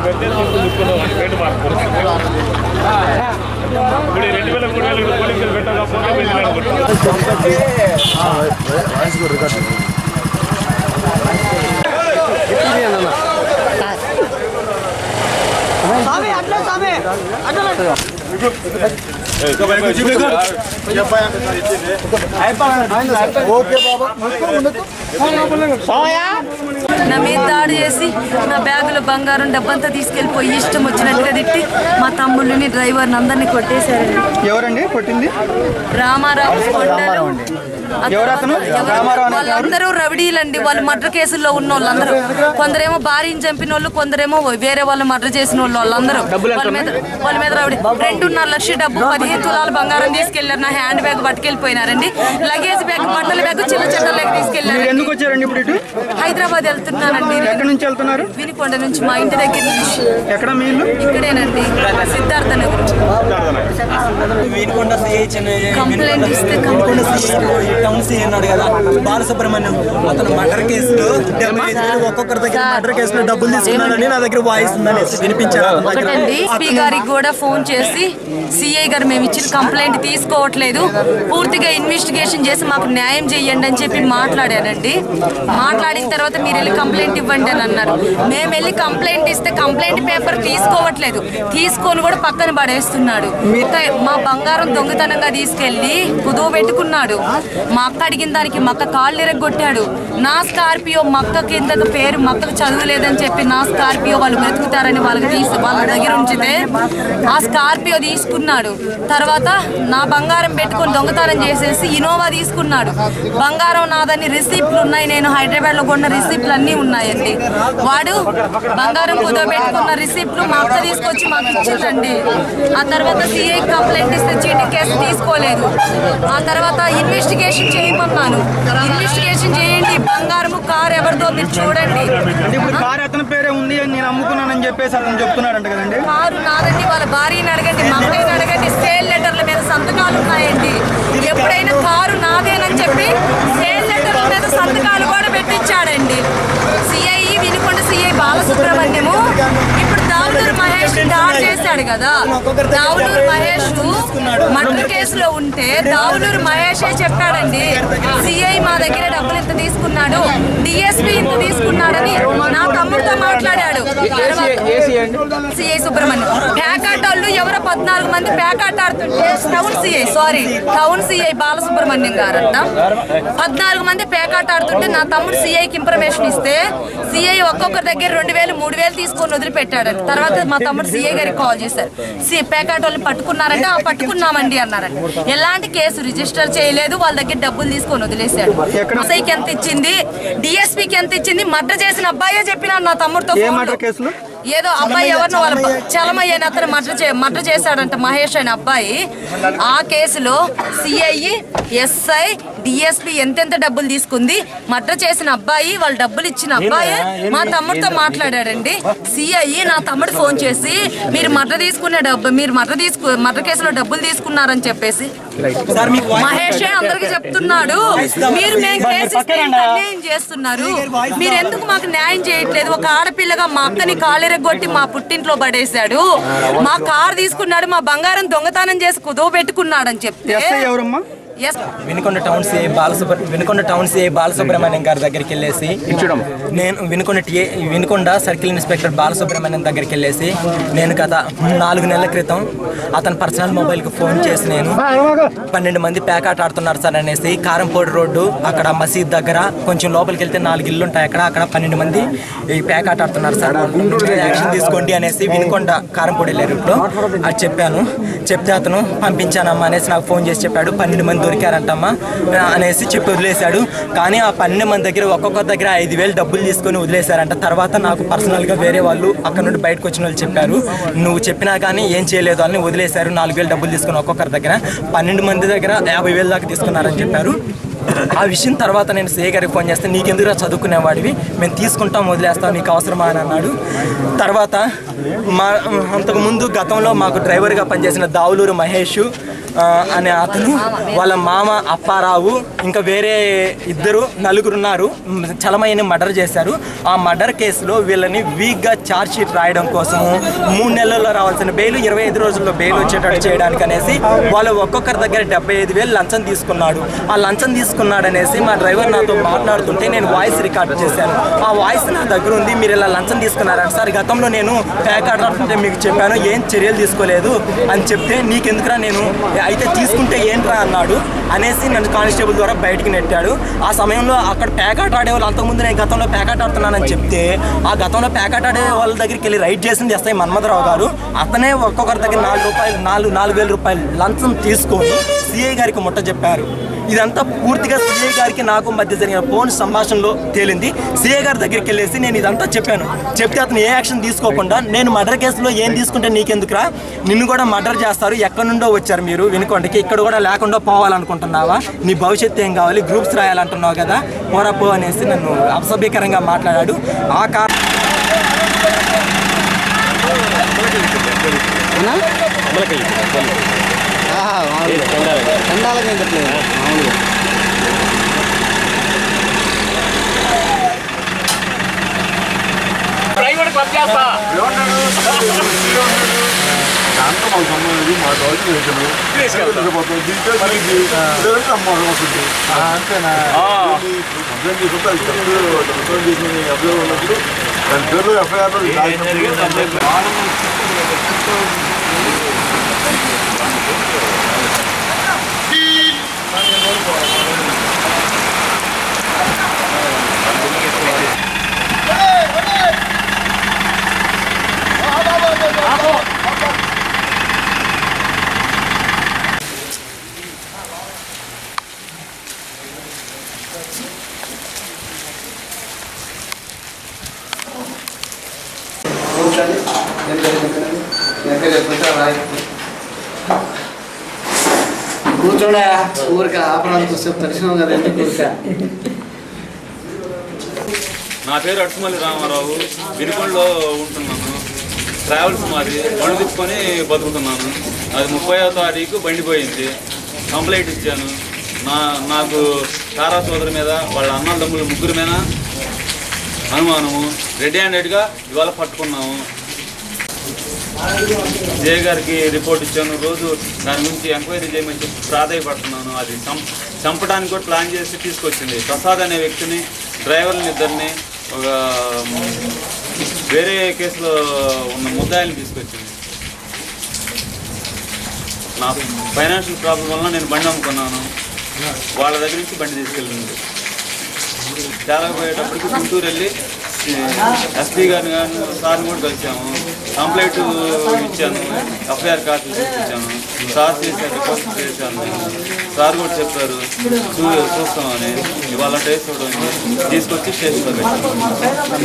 పెడితే తీసుకున్నాం రేటు మార్పు ఇప్పుడు 2000 3000 పోలీసులు పెట్టకపోతే నా మీద దాడి చేసి నా బ్యాగులో బంగారం డబ్బంతా తీసుకెళ్ళిపోయి ఇష్టం వచ్చినట్టుగా తిట్టి మా తమ్ముళ్ళని డ్రైవర్ని అందరినీ కొట్టేశారండి. ఎవరండి కొట్టింది? రామారావు కొండలు. వాళ్ళందరూ రవిడీలండి. వాళ్ళు మర్డర్ కేసుల్లో ఉన్న వాళ్ళందరూ, కొందరేమో భార్యని చంపిన వాళ్ళు, కొందరేమో వేరే వాళ్ళు మర్డర్ చేసిన వాళ్ళు. వాళ్ళందరూ వాళ్ళ మీద రవిడి 2.5 లక్షల డబ్బు 15 తులాల బంగారం తీసుకెళ్లారు. నా హ్యాండ్ బ్యాగ్ పట్టుకెళ్ళిపోయినారండి. లగేజ్ బ్యాగ్, బట్టల బ్యాగ్, చిన్న చెట్టలకి తీసుకెళ్లారు. ఎందుకు వచ్చారండి ఇప్పుడు ఇటు? హైదరాబాద్ వెళ్తున్నానండి. ఎక్కడి నుంచి వెళ్తున్నారు? వినుకొండ నుంచి, మా ఇంటి దగ్గర నుంచి. ఎక్కడ మీ ఇల్లు? ఇక్కడేనండి, సిద్ధార్థ నగర్. కంప్లైంట్ ఇస్తే టౌన్ సీ అన్నాడు కదా బాలసుబ్రహ్మణ్యం, అతను మర్డర్ కేసులో ఒక్కొక్కరి దగ్గర మర్డర్ కేసులో డబ్బులు తీసుకున్నాడని నా దగ్గర వాయిస్ ఉందని వినిపించారు. ఒకటండి, ఎస్పీ గారికి కూడా ఫోన్ చేసి సిఐ గారు మేము ఇచ్చిన కంప్లైంట్ తీసుకోవట్లేదు, పూర్తిగా ఇన్వెస్టిగేషన్ చేసి మాకు న్యాయం చేయండి అని చెప్పి మాట్లాడానండి. మాట్లాడిన తర్వాత మీరు వెళ్ళి కంప్లైంట్ ఇవ్వండి అని అన్నారు. మేము వెళ్ళి కంప్లైంట్ ఇస్తే కంప్లైంట్ పేపర్ తీసుకోవట్లేదు, తీసుకొని కూడా పక్కన పడేస్తున్నాడు. మా బంగారం దొంగతనంగా తీసుకెళ్లి కుదువ పెట్టుకున్నాడు. మా అక్క అడిగిన దానికి మా అక్క కాళ్ళు ఎరగొట్టాడు. నా స్కార్పియో మా అక్క కింద పేరు, మా అక్కకు చదువులేదని చెప్పి నా స్కార్పియో వాళ్ళు బ్రతుకుతారని వాళ్ళ దగ్గర ఉంచితే ఆ స్కార్పియో తీసుకున్నాడు. తర్వాత నా బంగారం పెట్టుకొని దొంగతనం చేసేసి ఇనోవా తీసుకున్నాడు. బంగారం నాదని రిసిప్ట్లు ఉన్నాయి, నేను హైదరాబాద్ లో కొన్న రిసిప్ట్లు అన్నీ ఉన్నాయండి. వాడు బంగారం కుదో పెట్టుకున్న రిసిప్ట్లు మా అక్క తీసుకొచ్చి మాకు ఇచ్చిందండి. ఆ తర్వాత సిఐ కంప్లైంట్ ఇస్తే చీటింగ్ కేసు తీసుకోలేదు. ఆ తర్వాత ఇన్వెస్టిగేషన్ చేయమన్నాను. ఇన్వెస్టిగేషన్ చేయండి, బంగారము కారు ఎవరిదో మీరు చూడండి. ఇప్పుడు కారు అతని పేరే ఉంది అని నేను అమ్ముకున్నానని చెప్పేసి అతను చెప్తున్నాడంట కదండి. కారు నాదండి, వాళ్ళ భార్యని అడగండి, మా అమ్మని అడగండి. సేల్ లెటర్ల మీద సంతకాలు ఉన్నాయండి. ఎప్పుడైనా కారు నాదేనని చెప్పి సేల్ లెటర్ల మీద సంతకాలు కూడా పెట్టించాడండి. సిఐ వినుకొండ సిఐ బాలసుబ్రహ్మణ్యము ఇప్పుడు దావులూరు మహేష్ దాడి చేశాడు కదా. దావులూరు మహేష్ మర్డర్ కేసులో ఉంటే దావులూరు మహేషే చెప్పాడండి, సిఐ మా దగ్గర డబ్బులు ఇంత తీసుకున్నాడు, డిఎస్పీ ఇంత తీసుకున్నాడని నా తమ్ముడితో మాట్లాడాడు. సిఐ సుబ్రహ్మణ్యం పేకాటాళ్ళు ఎవరో 14 మంది పేకాట ఆడుతుంటే టౌన్ సిఐ బాలసుబ్రహ్మణ్యం గారంట 14 మంది పేకాట ఆడుతుంటే నా తమ్ముడు సిఐకి ఇన్ఫర్మేషన్ ఇస్తే సిఐ ఒక్కొక్కరి దగ్గర 2000 3000 తీసుకొని వదిలిపెట్టాడంట. తర్వాత మా తమ్ముడు సిఐ గారికి కాల్ చేశారు, పేకాట వాళ్ళని పట్టుకున్నారంటే పట్టుకున్నామండి అన్నారంట. ఎలాంటి కేసు రిజిస్టర్ చేయలేదు, వాళ్ళ దగ్గర డబ్బులు తీసుకొని వదిలేశాడు. ఎస్ఐకి ఎంత ఇచ్చింది, డిఎస్పీకి ఎంత ఇచ్చింది, మర్డర్ చేసిన అబ్బాయే చెప్పినాడు నా తమ్ముడితో. ఏదో అబ్బాయి ఎవరినో వాళ్ళ చలమయ్య అని అతను మర్డర్ చేశాడంట, మహేష్ అనే అబ్బాయి. ఆ కేసులో సిఐ, ఎస్ఐ, డిఎస్పీ ఎంతెంత డబ్బులు తీసుకుంది, మర్డర్ చేసిన అబ్బాయి, వాళ్ళు డబ్బులు ఇచ్చిన అబ్బాయి మా తమ్ముడితో మాట్లాడాడండి. సిఐ నా తమ్ముడు ఫోన్ చేసి మీరు మర్డర్ తీసుకునే డబ్బు, మీరు మర్డర్ కేసులో డబ్బులు తీసుకున్నారని చెప్పేసి మహేషే అందరికి చెప్తున్నాడు. మీరు మేము కేసు అన్యాయం చేస్తున్నారు, మీరు ఎందుకు మాకు న్యాయం చేయట్లేదు? ఒక ఆడపిల్లగా మా అక్కని కాళ్ళెరగొట్టి మా పుట్టింట్లో పడేశాడు, మా కారు తీసుకున్నాడు, మా బంగారం దొంగతనం చేసి కుదువ పెట్టుకున్నాడు అని చెప్తే వినుకొండ టౌన్ సిఐ బాలసుబ్రహ్మణ్యం గారి దగ్గరికి వెళ్ళేసి నేను వినుకొండ సర్కిల్ ఇన్స్పెక్టర్ బాలసుబ్రహ్మణ్యం దగ్గరికి వెళ్ళేసి నేను గత 4 నెలల క్రితం అతని పర్సనల్ మొబైల్కి ఫోన్ చేసి నేను 12 మంది పేకాట ఆడుతున్నారు సార్ అనేసి, కారంపూడి రోడ్డు అక్కడ మసీద్ దగ్గర కొంచెం లోపలికి వెళ్తే 4 ఇళ్ళు ఉంటాయి, అక్కడ 12 మంది ఈ పేకాట ఆడుతున్నారు సార్, యాక్షన్ తీసుకోండి అనేసి వినుకొండ కారంపూడి వెళ్ళే రూట్లో అది చెప్పాను. చెప్తే అతను పంపించానమ్మా అనేసి నాకు ఫోన్ చేసి చెప్పాడు. 12 మంది దొరికారంటమ్మా అనేసి చెప్పి వదిలేశాడు. కానీ ఆ 12 మంది దగ్గర ఒక్కొక్కరి దగ్గర 5000 డబ్బులు తీసుకొని వదిలేశారంట. తర్వాత నాకు పర్సనల్గా వేరే వాళ్ళు అక్కడ నుండి బయటకు వచ్చిన వాళ్ళు చెప్పారు, నువ్వు చెప్పినా కానీ ఏం చేయలేదు అని వదిలేశారు. 4000 డబ్బులు తీసుకొని ఒక్కొక్కరి దగ్గర 12 మంది దగ్గర 50,000 దాకా తీసుకున్నారని చెప్పారు. ఆ విషయం తర్వాత నేను సిఐ గారికి ఫోన్ చేస్తే నీకెందుకు చదువుకునేవాడివి, మేము తీసుకుంటాం వదిలేస్తాం, నీకు అవసరమా అని అన్నాడు. తర్వాత అంతకుముందు గతంలో మాకు డ్రైవర్గా పనిచేసిన దావులూరు మహేష్, అనే అతను వాళ్ళ మామ అప్పారావు ఇంకా వేరే నలుగురు ఉన్నారు. చలమయ్యని మర్డర్ చేశారు. ఆ మర్డర్ కేసులో వీళ్ళని వీక్గా ఛార్జ్ షీట్ రాయడం కోసము 3 నెలల్లో రావాల్సిన బెయిల్ 25 రోజుల్లో బెయిల్ వచ్చేటట్టు చేయడానికి అనేసి వాళ్ళు ఒక్కొక్కరి దగ్గర 75,000 లంచం తీసుకున్నాడు. ఆ లంచం తీసుకున్నాడు అనేసి మా డ్రైవర్ నాతో మాట్లాడుతుంటే నేను వాయిస్ రికార్డ్ చేశాను. ఆ వాయిస్ నా దగ్గర ఉంది. మీరు ఇలా లంచం తీసుకున్నారంట సార్, గతంలో నేను ప్యాక్ ఆడుతుంటే మీకు చెప్పాను, ఏం చర్యలు తీసుకోలేదు అని చెప్తే నీకెందుకురా, నేను అయితే తీసుకుంటే ఏంట్రా అన్నాడు అనేసి నన్ను కానిస్టేబుల్ ద్వారా బయటికి నెట్టాడు. ఆ సమయంలో అక్కడ ప్యాకాట్ ఆడేవాళ్ళు అంతకుముందు నేను గతంలో ప్యాకాట్ ఆడుతున్నానని చెప్తే ఆ గతంలో ప్యాకాట్ ఆడే వాళ్ళ దగ్గరికి వెళ్ళి రైడ్ చేసింది ఎస్ఐ మన్మథరావు గారు. అతనే ఒక్కొక్కరి దగ్గర 4,000 రూపాయలు లంచం తీసుకొని సిఐ గారికి ముట్ట చెప్పారు. ఇదంతా పూర్తిగా సిఐ గారికి నాకు మధ్య జరిగిన ఫోన్ సంభాషణలో తేలింది. సిఐ గారి దగ్గరికి వెళ్ళేసి నేను ఇదంతా చెప్పాను. చెప్తే అతను ఏ యాక్షన్ తీసుకోకుండా నేను మర్డర్ కేసులో ఏం తీసుకుంటే నీకెందుకురా, నిన్ను కూడా మర్డర్ చేస్తారు, ఎక్కడి నుండో వచ్చారు మీరు వినుకోండికి, ఇక్కడ కూడా లేకుండా పోవాలనుకుంటున్నావా, నీ భవిష్యత్తు ఏం కావాలి, గ్రూప్స్ రాయాలంటున్నావు కదా, పోరాపో అనేసి నన్ను అసభ్యకరంగా మాట్లాడాడు. ఆ ప్రైవేట్ క్లబ్ చేస్తా దాంతో మాకు సంబంధించి మా రోజు అంతేనా కంప్లైంట్ తీసుకుంటే అది కంప్లైంట్ చేసిన అభియోగం ఉన్నప్పుడు దాని పేరు ఎఫ్ఐఆర్లో కూర్చోడా ఊరిక ఆపడానికి సేపు దర్శనం కదా ఎందుకు ఊరిక. నా పేరు అటుమల్లి రామారావు, వినుకొండలో ఉంటున్నాను. ట్రావెల్స్ మాది, బండి తిప్పుకొని బతుకుతున్నాను. అది 30వ తారీఖు బండి పోయింది. కంప్లైంట్ ఇచ్చాను. నాకు తారా సోదరి మీద వాళ్ళ అన్నదమ్ములు ముగ్గురు మీద అనుమానము. రెడ్ హ్యాండెడ్గా ఇవాళ పట్టుకున్నాము. జే గారికి రిపోర్ట్ ఇచ్చాను. రోజు దాని గురించి ఎంక్వైరీ చేయమని చెప్పి ప్రాధాయపడుతున్నాను. అది చంపడానికి కూడా ప్లాన్ చేసి తీసుకొచ్చింది. ప్రసాద్ అనే వ్యక్తిని, డ్రైవర్ని ఇద్దరిని, ఒక వేరే కేసులో ఉన్న ముద్దాయిల్ని తీసుకొచ్చింది. నా ఫైనాన్షియల్ ప్రాబ్లం వల్ల నేను బండి అమ్ముకున్నాను. వాళ్ళ దగ్గర నుంచి బండి తీసుకెళ్ళింది. తేలకపోయేటప్పటికి గుంటూరు వెళ్ళి ఎస్పీ గారిని సార్ని కూడా కలిసాము. కంప్లైంట్ ఇచ్చాను, ఎఫ్ఐఆర్ కాపీ ఇచ్చాను. సార్ చేశాను, రిపోర్ట్ చేశాను. సార్ కూడా చెప్పారు చూస్తామని. ఇవాళ టేస్ట్ తీసుకొచ్చి స్టేషన్లో పెట్టాను.